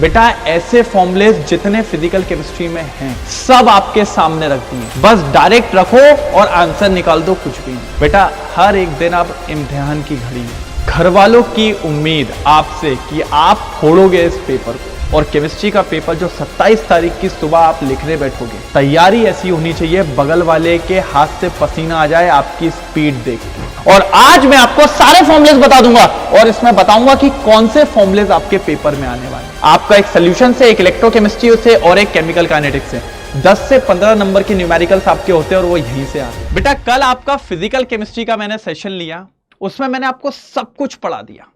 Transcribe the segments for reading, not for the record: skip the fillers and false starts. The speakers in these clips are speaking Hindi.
बेटा ऐसे फॉर्मूलेस जितने फिजिकल केमिस्ट्री में हैं सब आपके सामने रख दिए, बस डायरेक्ट रखो और आंसर निकाल दो, कुछ भी नहीं। बेटा हर एक दिन अब इम्तिहान की घड़ी है, घर वालों की उम्मीद आपसे कि आप फोड़ोगे इस पेपर को, और केमिस्ट्री का पेपर जो 27 तारीख की सुबह आप लिखने बैठोगे, तैयारी ऐसी होनी चाहिए बगल वाले के हाथ से पसीना आ जाए आपकी स्पीड देख के। और आज मैं आपको सारे फॉर्मुलेस बता दूंगा और इसमें बताऊंगा कि कौन से फॉर्मुलेस आपके पेपर में आने वाले हैं। आपका एक सोल्यूशन से, एक इलेक्ट्रोकेमिस्ट्री से और एक केमिकल काइनेटिक्स से 10 से 15 नंबर के न्यूमेरिकल्स आपके होते हैं और वो यहीं से आते हैं। बेटा कल आपका फिजिकल केमिस्ट्री का मैंने सेशन लिया, उसमें मैंने आपको सब कुछ पढ़ा दिया,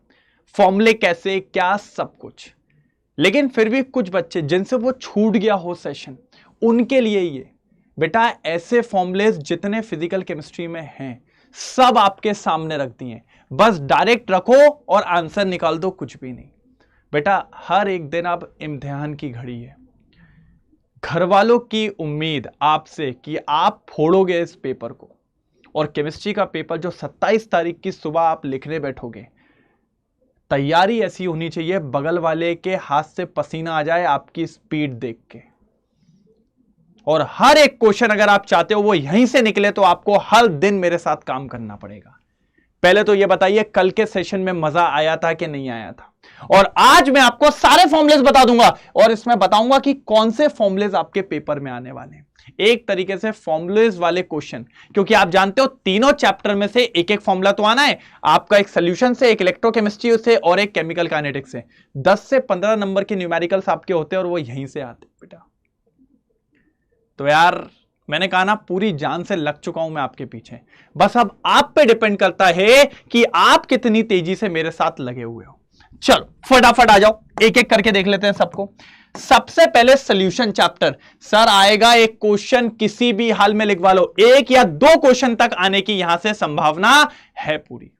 फॉर्मूले कैसे क्या सब कुछ। लेकिन फिर भी कुछ बच्चे जिनसे वो छूट गया हो सेशन, उनके लिए ये बेटा ऐसे फॉर्मुलेस जितने फिजिकल केमिस्ट्री में हैं सब आपके सामने रख दिए, बस डायरेक्ट रखो और आंसर निकाल दो, कुछ भी नहीं। बेटा हर एक दिन अब इम्तिहान की घड़ी है, घर वालों की उम्मीद आपसे कि आप फोड़ोगे इस पेपर को, और केमिस्ट्री का पेपर जो 27 तारीख की सुबह आप लिखने बैठोगे, तैयारी ऐसी होनी चाहिए बगल वाले के हाथ से पसीना आ जाए आपकी स्पीड देख के। और हर एक क्वेश्चन अगर आप चाहते हो वो यहीं से निकले तो आपको हर दिन मेरे साथ काम करना पड़ेगा। पहले तो ये बताइए कल के सेशन में मजा आया था कि नहीं आया था। और आज मैं आपको सारे फॉर्मुलेस बता दूंगा और इसमें बताऊंगा कि कौन से फॉर्मुलेस आपके पेपर में आने वाले हैं। एक तरीके से फॉर्मुलेस वाले क्वेश्चन, क्योंकि आप जानते हो तीनों चैप्टर में से एक एक फॉर्मूला तो आना है आपका, एक सोल्यूशन से, एक इलेक्ट्रोकेमिस्ट्री से और एक केमिकल काइनेटिक्स से। 10 से 15 नंबर के न्यूमेरिकल्स आपके होते हैं और वो यहीं से आते हैं बेटा। तो यार मैंने कहा ना, पूरी जान से लग चुका हूं मैं आपके पीछे, बस अब आप पे डिपेंड करता है कि आप कितनी तेजी से मेरे साथ लगे हुए हो। चलो फटाफट आ जाओ, एक एक करके देख लेते हैं सबको। सबसे पहले सॉल्यूशन चैप्टर। सर आएगा एक क्वेश्चन किसी भी हाल में लिखवा लो, एक या दो क्वेश्चन तक आने की यहां से संभावना है पूरी।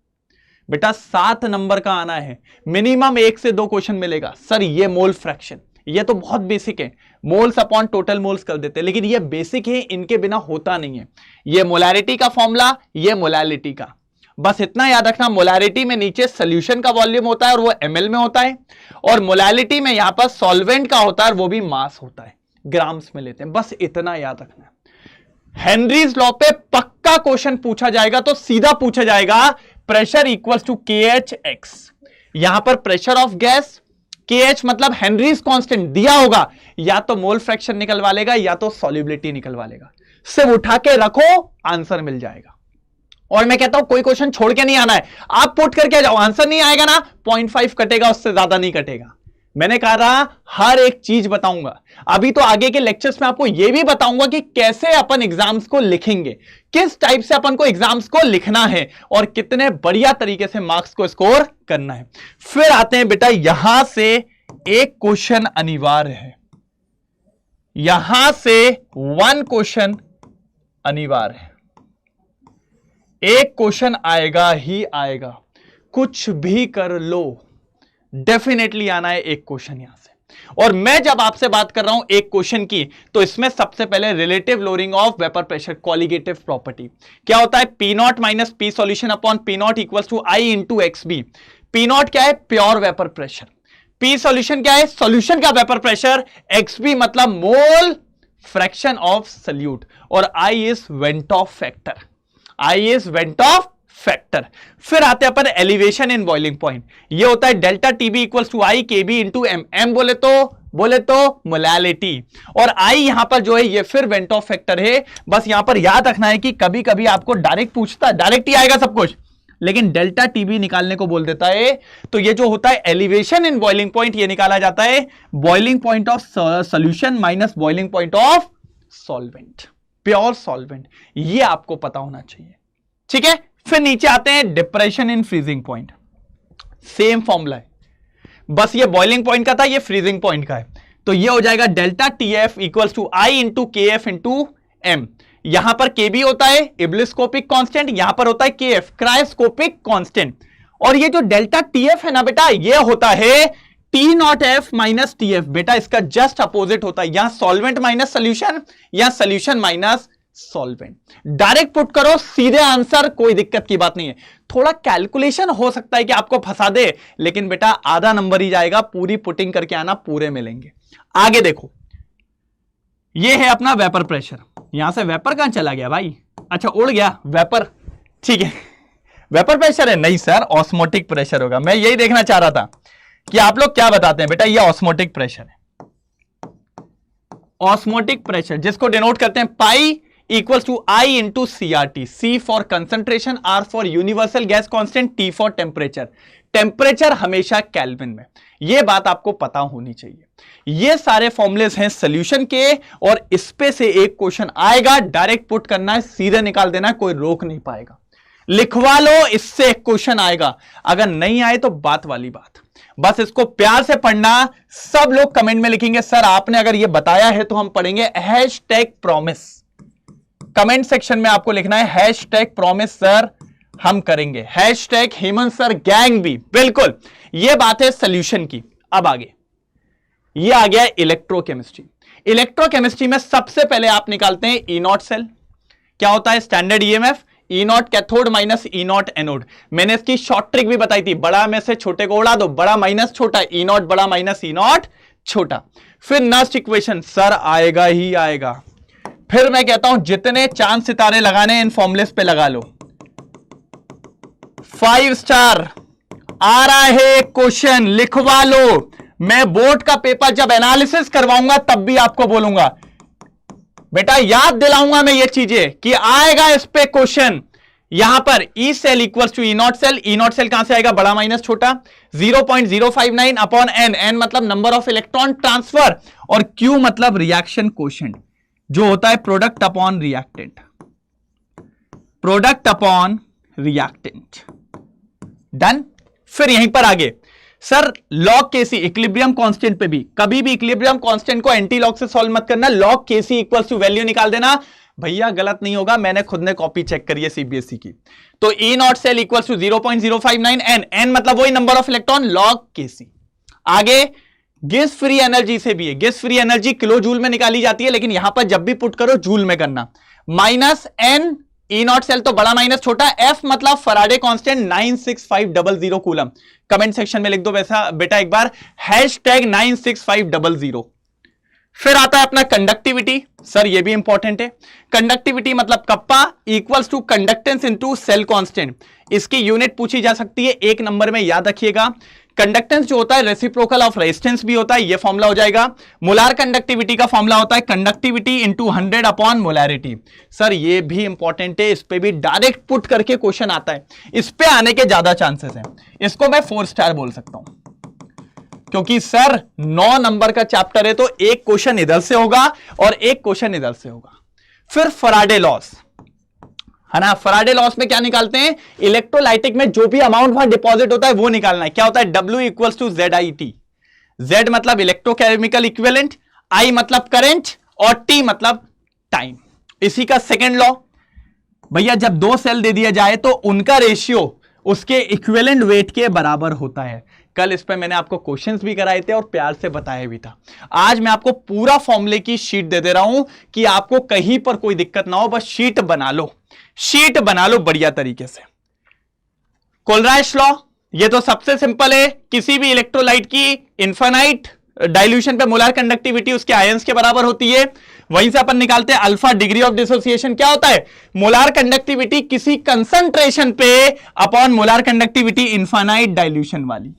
बेटा 7 नंबर का आना है, मिनिमम 1 से 2 क्वेश्चन मिलेगा। सर ये मोल फ्रैक्शन, ये तो बहुत बेसिक है, मोल्स अपॉन टोटल मोल्स कर देते हैं, लेकिन ये बेसिक है, इनके बिना होता नहीं है। ये मोलैरिटी का फॉर्मूला, ये मोलैलिटी का, बस इतना याद रखना। मोलैरिटी में नीचे सोल्यूशन का वॉल्यूम होता है और वो ml में होता है, और मोलैलिटी में यहां पर सॉल्वेंट का होता है और वो भी मास होता है, ग्राम्स में लेते हैं, बस इतना याद रखना। हेनरीज लॉ पे पक्का क्वेश्चन पूछा जाएगा, तो सीधा पूछा जाएगा प्रेशर इक्वल्स टू KH(x). यहां पर प्रेशर ऑफ गैस, KH मतलब हेनरीज कांस्टेंट दिया होगा, या तो मोल फ्रैक्शन निकलवा लेगा या तो सॉल्युबिलिटी निकलवा लेगा। सिर्फ उठा के रखो, आंसर मिल जाएगा। और मैं कहता हूं कोई क्वेश्चन छोड़ के नहीं आना है, आप पुट करके जाओ, आंसर नहीं आएगा ना 0.5 कटेगा, उससे ज्यादा नहीं कटेगा। मैंने कहा था हर एक चीज बताऊंगा। अभी तो आगे के लेक्चर्स में आपको यह भी बताऊंगा कि कैसे अपन एग्जाम्स को लिखेंगे, किस टाइप से अपन को एग्जाम्स को लिखना है और कितने बढ़िया तरीके से मार्क्स को स्कोर करना है। फिर आते हैं बेटा, यहां से एक क्वेश्चन अनिवार्य है, यहां से 1 क्वेश्चन अनिवार्य है, एक क्वेश्चन आएगा ही आएगा, कुछ भी कर लो, डेफिनेटली आना है एक क्वेश्चन यहां से। और मैं जब आपसे बात कर रहा हूं एक क्वेश्चन की, तो इसमें सबसे पहले relative lowering of vapour pressure, colligative property क्या होता है, P0 minus P solution upon P0 equals to I into XB। P0 क्या है, pure vapour pressure, P solution क्या है, सॉल्यूशन का वेपर प्रेशर, XB मतलब मोल फ्रैक्शन ऑफ सॉल्यूट, और I is van't Hoff factor, I is van't Hoff factor. फिर आते हैं अपन एलिवेशन इन बॉइलिंग पॉइंट, ये होता है delta TB equals to I KB इंटू M, M बोले तो मोलैलिटी, और I यहां पर जो है ये फिर वेंट ऑफ फैक्टर है। बस यहां पर याद रखना है कि कभी कभी आपको डायरेक्ट पूछता है, डायरेक्ट ही आएगा सब कुछ, लेकिन डेल्टा TB निकालने को बोल देता है, तो ये जो होता है एलिवेशन इन बॉइलिंग पॉइंट, ये निकाला जाता है boiling point of solution minus boiling point of solvent, pure solvent, ये आपको पता होना चाहिए, ठीक है। फिर नीचे आते हैं depression in freezing point, same formula है, बस ये बॉइलिंग पॉइंट का था, ये फ्रीजिंग पॉइंट का है, तो ये हो जाएगा delta TF equals to I into KF into M। यहां पर KB होता है इब्लिस्कोपिक कांस्टेंट, यहां पर होता है KF क्रायोस्कोपिक कांस्टेंट, और ये जो डेल्टा TF है ना बेटा, ये होता है T0F माइनस TF। बेटा इसका जस्ट अपोजिट होता है, यहां सॉल्वेंट माइनस सोल्यूशन या solution minus solvent. Direct put करो, सीधे आंसर, कोई दिक्कत की बात नहीं है। थोड़ा कैलकुलेशन हो सकता है कि आपको फंसा दे, लेकिन बेटा आधा नंबर ही जाएगा, पूरी पुटिंग करके आना, पूरे मिलेंगे। आगे देखो, ये है अपना वेपर प्रेशर। यहां से वेपर कहां चला गया भाई? अच्छा उड़ गया वेपर, ठीक है। वेपर प्रेशर है? नहीं सर, ऑस्मोटिक प्रेशर होगा। मैं यही देखना चाह रहा था कि आप लोग क्या बताते हैं। बेटा ये ऑस्मोटिक प्रेशर है। ऑस्मोटिक प्रेशर जिसको डिनोट करते हैं pi equals to I into CRT. C for concentration, R for universal gas constant, T for temperature. Temperature हमेशा केल्विन में, यह बात आपको पता होनी चाहिए। ये सारे फॉर्मुलेस हैं सॉल्यूशन के, और इस पे से एक क्वेश्चन आएगा, डायरेक्ट पुट करना है, सीधे निकाल देना है, कोई रोक नहीं पाएगा। लिखवा लो, इससे एक क्वेश्चन आएगा। अगर नहीं आए तो बात वाली बात, बस इसको प्यार से पढ़ना। सब लोग कमेंट में लिखेंगे सर आपने अगर ये बताया है तो हम पढ़ेंगे। हैशटैग प्रॉमिस कमेंट सेक्शन में आपको लिखना है, हैशटैग प्रॉमिस सर हम करेंगे। हैशटैग हेमंत सर गैंग भी, बिल्कुल। ये बात है सॉल्यूशन की। अब आगे ये आ गया इलेक्ट्रोकेमिस्ट्री। इलेक्ट्रोकेमिस्ट्री में सबसे पहले आप निकालते हैं ई नॉट सेल। क्या होता है standard EMF? E naught cathode minus E not anode. मैंने इसकी शॉर्ट ट्रिक भी बताई थी, बड़ा में से छोटे को उड़ा दो, बड़ा माइनस छोटा, ई नॉट बड़ा माइनस ई नॉट छोटा। फिर नेक्स्ट इक्वेशन सर आएगा ही आएगा। फिर मैं कहता हूं जितने चांद सितारे लगाने इन फॉर्मुलेस पे लगा लो। 5 स्टार आ रहा है क्वेश्चन, लिखवा लो। मैं बोर्ड का पेपर जब एनालिसिस करवाऊंगा तब भी आपको बोलूंगा, बेटा याद दिलाऊंगा मैं ये चीजें कि आएगा इस पे क्वेश्चन। यहां पर E cell equals to E naught cell. E naught cell कहां से आएगा? बड़ा माइनस छोटा। 0.059 अपॉन एन। एन मतलब नंबर ऑफ इलेक्ट्रॉन ट्रांसफर, और क्यू मतलब रिएक्शन कोशेंट, जो होता है product upon reactant. Product upon reactant, done. फिर यहीं पर आगे sir log KC equilibrium constant पे भी, कभी भी इक्विलिब्रियम कांस्टेंट को एंटी लॉग से सॉल्व मत करना। Log KC equals to value निकाल देना। भैया गलत नहीं होगा, मैंने खुद ने कॉपी चेक करी है सीबीएसई की। तो E naught cell equals to 0.059 n. N मतलब वही number of electron, log KC. आगे गैस फ्री एनर्जी से भी है। Gas free energy kilo joule में निकाली जाती है, लेकिन यहां पर जब भी पुट करो जूल में करना। Minus n, E naught cell तो बड़ा माइनस छोटा। एफ मतलब Faraday constant 96500 coulomb. Comment section में लिख दो वैसा बेटा एक बार, हैशटैग 96500। फिर आता है अपना कंडक्टिविटी। सर ये भी इंपॉर्टेंट है। कंडक्टिविटी मतलब kappa equals to conductance into cell constant. इसकी यूनिट पूछी जा सकती है, एक नंबर में याद रखिएगा। कंडक्टेंस जो होता है रेसिप्रोकल ऑफ रेजिस्टेंस भी होता है, ये फॉर्मूला हो जाएगा। मोलार कंडक्टिविटी का फॉर्मूला होता है conductivity into 100 upon molarity. Sir ये भी इंपॉर्टेंट है, इस पे भी डायरेक्ट पुट करके क्वेश्चन आता है। इस पे आने के ज्यादा चांसेस हैं। इसको मैं 4 स्टार बोल सकता हूं, क्योंकि सर 9 नंबर का चैप्टर है, तो एक क्वेश्चन इधर से होगा और एक क्वेश्चन इधर से होगा। फिर फराडे लॉस है ना। फराडे लॉस में क्या निकालते हैं? इलेक्ट्रोलाइटिक में जो भी अमाउंट वहां डिपॉजिट होता है वो निकालना है। क्या होता है? W equals to ZIT। Z मतलब इलेक्ट्रोकेमिकल इक्विवेलेंट, I मतलब करंट, और T मतलब टाइम। इसी का सेकेंड लॉ, भैया जब 2 सेल दे दिया जाए तो उनका रेशियो उसके इक्विवेलेंट वेट के बराबर होता है। कल इस पे मैंने आपको क्वेश्चंस भी कराए थे और प्यार से बताया भी था। आज मैं आपको पूरा फॉर्मूले की शीट दे रहा हूं कि आपको कहीं पर कोई दिक्कत ना हो, बस शीट बना लो, शीट बना लो बढ़िया तरीके से। कोलराइश लॉ, ये तो सबसे सिंपल है। किसी भी इलेक्ट्रोलाइट की इनफाइनाइट डाइल्यूशन पे मोलार कंडक्टिविटी उसके आयंस के बराबर होती है। वहीं से अपन निकालते हैं अल्फा डिग्री ऑफ डिसोसिएशन। क्या होता है? मोलार कंडक्टिविटी किसी कंसंट्रेशन पे upon molar conductivity infinite dilution वाली।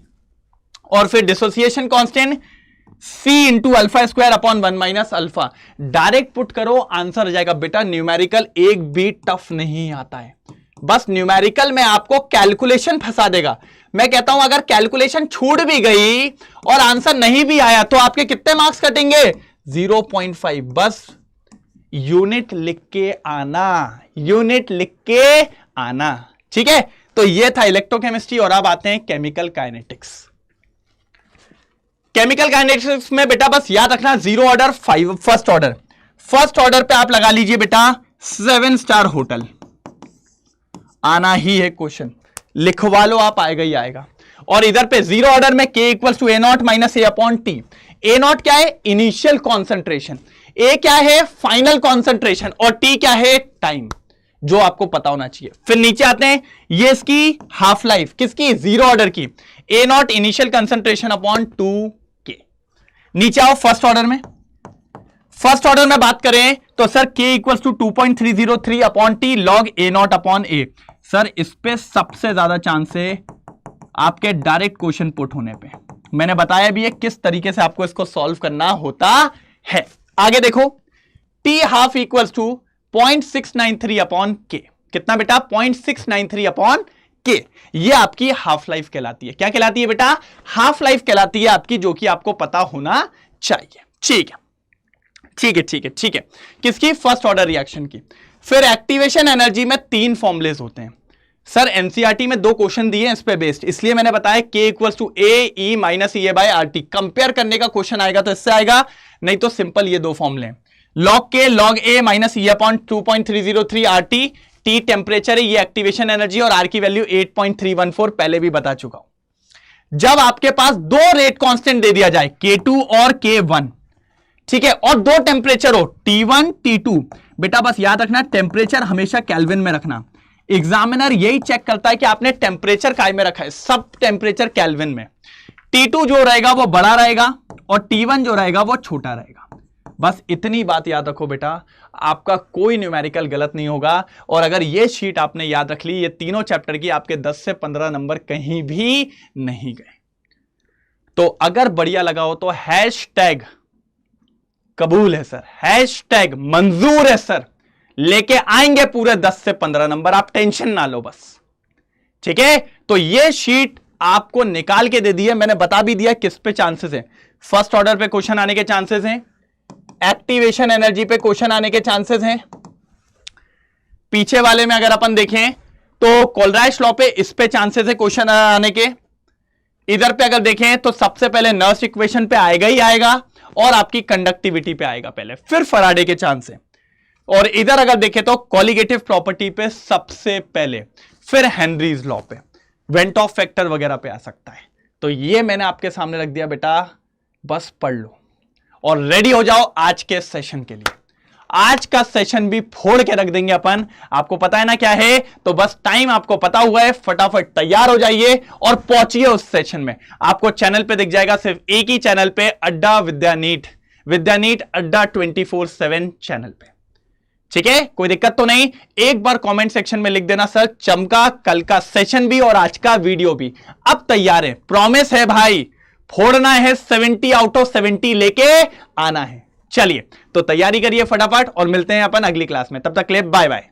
और फिर dissociation constant C into alpha square upon 1 minus alpha. Direct put करो, आंसर आ जाएगा। बेटा न्यूमेरिकल एक भी टफ नहीं आता है, बस न्यूमेरिकल में आपको कैलकुलेशन फंसा देगा। मैं कहता हूं अगर कैलकुलेशन छूट भी गई और आंसर नहीं भी आया तो आपके कितने मार्क्स कटेंगे? 0.5। बस यूनिट लिख के आना, यूनिट लिख के आना, ठीक है। तो ये था इलेक्ट्रोकेमिस्ट्री। और अब आते हैं केमिकल काइनेटिक्स। केमिकल काइनेटिक्स में बेटा बस याद रखना 0 order 5 first order. First order पे आप लगा लीजिए बेटा 7 स्टार होटल। आना ही है क्वेश्चन, लिखवा लो आप, आएगा ही आएगा। और इधर पे जीरो ऑर्डर में k equals to A naught minus A upon T. A naught क्या है? इनिशियल कॉन्सेंट्रेशन, ए क्या है? फाइनल कॉन्सेंट्रेशन, और टी क्या है? टाइम, जो आपको पता होना चाहिए। फिर नीचे आते हैं, ये इसकी हाफ लाइफ, किसकी? जीरो ऑर्डर की, A naught initial concentration upon 2k। नीचे आओ फर्स्ट ऑर्डर में। फर्स्ट ऑर्डर में बात करें तो sir k equals to 2.303 upon t log A naught upon A. Sir इस पे सबसे ज्यादा चांस है आपके डायरेक्ट क्वेश्चन पुट होने पे। मैंने बताया भी है किस तरीके से आपको इसको सॉल्व करना होता है। आगे देखो, T half equals to 0.693 upon K. कितना बेटा? 0.693 अपॉन के। ये आपकी हाफ लाइफ कहलाती है। क्या कहलाती है बेटा? हाफ लाइफ कहलाती है आपकी, जो कि आपको पता होना चाहिए। ठीक है, ठीक है, ठीक है, ठीक है। किसकी? फर्स्ट ऑर्डर रिएक्शन की। फिर एक्टिवेशन एनर्जी में 3 फॉर्मुलेज होते हैं। सर एनसीईआरटी में 2 क्वेश्चन दिए हैं इस पे बेस्ड, इसलिए मैंने बताया k equals to A E minus E A by R T. Compare करने का क्वेश्चन आएगा तो इससे आएगा, नहीं तो सिंपल ये 2 फॉर्मुले हैं। लॉग के log A minus E upon 2.303 R T. T temperature है, ये एक्टिवेशन एनर्जी, और आर की वैल्यू 8.314 पहले भी बता चुका हूं। जब आपके पास 2 रेट कांस्टेंट दे दिया जाए, K2 और K1, ठीक है, और 2 टेम्परेचर हो, T1 T2, बेटा बस याद रखना टेम्परेचर हमेशा केल्विन में रखना। एग्जामिनर यही चेक करता है कि आपने टेम्परेचर काय में रखा है, सब टेम्परेचर केल्विन में। T2 जो रहेगा वो बड़ा रहेगा और T1 जो रहेगा वो छोटा रहेगा। बस इतनी बात याद रखो बेटा, आपका कोई न्यूमेरिकल गलत नहीं होगा। और अगर ये शीट आपने याद रख ली, ये तीनों चैप्टर की, आपके 10 से 15 नंबर कहीं भी नहीं गए। तो अगर बढ़िया लगा हो तो हैशटैग कबूल है सर, हैशटैग मंजूर है सर, लेके आएंगे पूरे 10 से 15 नंबर, आप टेंशन ना लो बस। ठीक है, तो ये शीट आपको निकाल के दे दी है, मैंने बता भी दिया किस पे चांसेस है। फर्स्ट ऑर्डर पे क्वेश्चन आने के चांसेस हैं, एक्टिवेशन एनर्जी पे क्वेश्चन आने के चांसेस हैं। पीछे वाले में अगर अपन देखें तो कोलराइश लॉ पे इस पे चांसेस है क्वेश्चन आने के। इधर पे अगर देखें तो सबसे पहले नर्स इक्वेशन पे आएगा ही आएगा, और आपकी कंडक्टिविटी पे आएगा पहले, फिर फराडे के चांस है। और इधर अगर देखें तो कॉलिगेटिव प्रॉपर्टी पे सबसे पहले, फिर हेनरीज लॉ पे, वेंट ऑफ फैक्टर वगैरह पे आ सकता है। तो ये मैंने आपके सामने रख दिया बेटा, बस पढ़ लो और रेडी हो जाओ आज के सेशन के लिए। आज का सेशन भी फोड़ के रख देंगे अपन, आपको पता है ना क्या है, तो बस टाइम आपको पता हुआ है, फटाफट तैयार हो जाइए और पहुंचिए उस सेशन में। आपको चैनल पे दिख जाएगा, सिर्फ एक ही चैनल पे, अड्डा विद्यानीट, विद्यानीट अड्डा 24/7 चैनल पे। ठीक है, कोई दिक्कत तो नहीं। एक बार कमेंट सेक्शन में लिख देना सर चमका, कल का सेशन भी और आज का वीडियो भी अब तैयार है, प्रॉमिस है भाई, फोड़ना है 70 आउट ऑफ 70 लेके आना है। चलिए तो तैयारी करिए फटाफट और मिलते हैं अपन अगली क्लास में, तब तक के लिए बाय बाय।